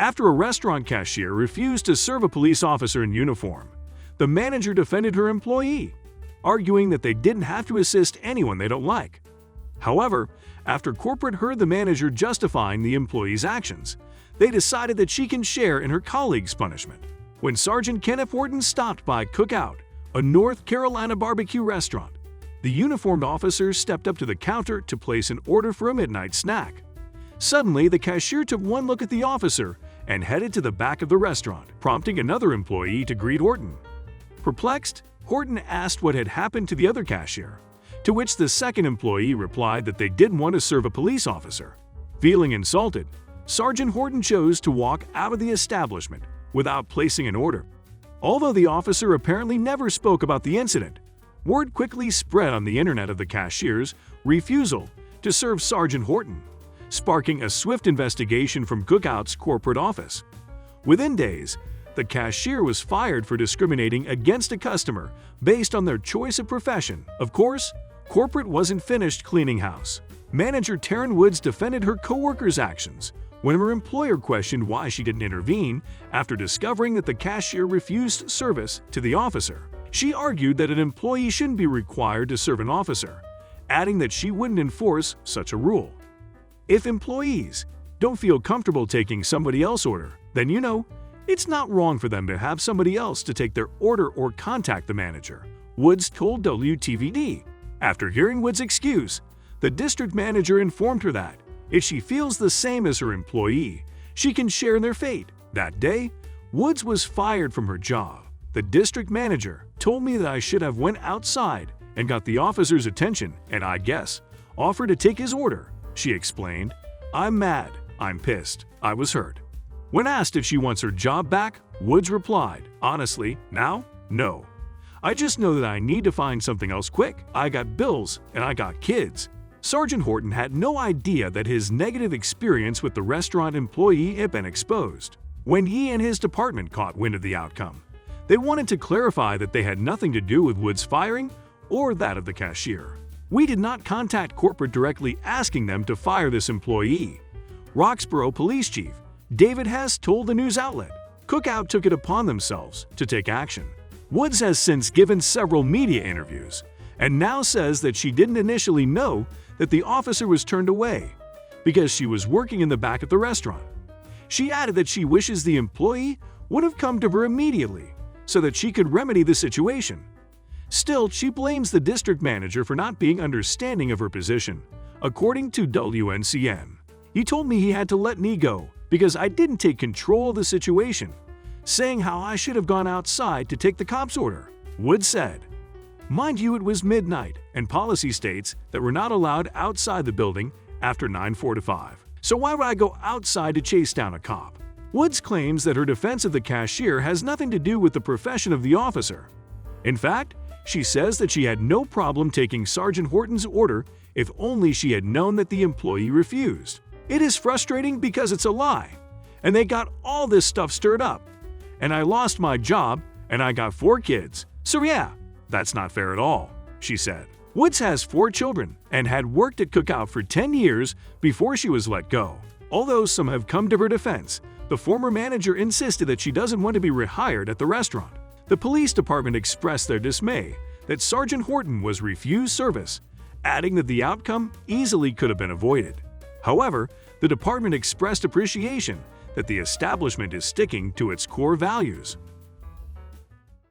After a restaurant cashier refused to serve a police officer in uniform, the manager defended her employee, arguing that they didn't have to assist anyone they don't like. However, after corporate heard the manager justifying the employee's actions, they decided that she can share in her colleague's punishment. When Sergeant Kenneth Horton stopped by Cookout, a North Carolina barbecue restaurant, the uniformed officer stepped up to the counter to place an order for a midnight snack. Suddenly, the cashier took one look at the officer and headed to the back of the restaurant, prompting another employee to greet Horton. Perplexed, Horton asked what had happened to the other cashier, to which the second employee replied that they didn't want to serve a police officer. Feeling insulted, Sergeant Horton chose to walk out of the establishment without placing an order. Although the officer apparently never spoke about the incident, word quickly spread on the internet of the cashier's refusal to serve Sergeant Horton, sparking a swift investigation from Cookout's corporate office. Within days, the cashier was fired for discriminating against a customer based on their choice of profession. Of course, corporate wasn't finished cleaning house. Manager Taryn Woods defended her co-worker's actions when her employer questioned why she didn't intervene after discovering that the cashier refused service to the officer. She argued that an employee shouldn't be required to serve an officer, adding that she wouldn't enforce such a rule. If employees don't feel comfortable taking somebody else's order, then it's not wrong for them to have somebody else to take their order or contact the manager, Woods told WTVD. After hearing Woods' excuse, the district manager informed her that if she feels the same as her employee, she can share in their fate. That day, Woods was fired from her job. The district manager told me that I should have went outside and got the officer's attention and I guess offered to take his order, she explained. I'm mad, I'm pissed, I was hurt. When asked if she wants her job back, Woods replied, honestly, now, no. I just know that I need to find something else quick. I got bills and I got kids. Sergeant Horton had no idea that his negative experience with the restaurant employee had been exposed. When he and his department caught wind of the outcome, they wanted to clarify that they had nothing to do with Woods' firing or that of the cashier. We did not contact corporate directly asking them to fire this employee, Roxborough Police Chief David Hess told the news outlet. Cookout took it upon themselves to take action. Woods has since given several media interviews and now says that she didn't initially know that the officer was turned away because she was working in the back of the restaurant. She added that she wishes the employee would have come to her immediately so that she could remedy the situation. Still, she blames the district manager for not being understanding of her position. According to WNCN, he told me he had to let me go because I didn't take control of the situation, saying how I should have gone outside to take the cop's order, Wood said. Mind you, it was midnight, and policy states that we're not allowed outside the building after 9:45. So why would I go outside to chase down a cop? Woods claims that her defense of the cashier has nothing to do with the profession of the officer. In fact, she says that she had no problem taking Sergeant Horton's order if only she had known that the employee refused. It is frustrating because it's a lie, and they got all this stuff stirred up. And I lost my job, and I got 4 kids. So yeah, that's not fair at all, she said. Woods has 4 children and had worked at Cookout for 10 years before she was let go. Although some have come to her defense, the former manager insisted that she doesn't want to be rehired at the restaurant. The police department expressed their dismay that Sergeant Horton was refused service, adding that the outcome easily could have been avoided. However, the department expressed appreciation that the establishment is sticking to its core values.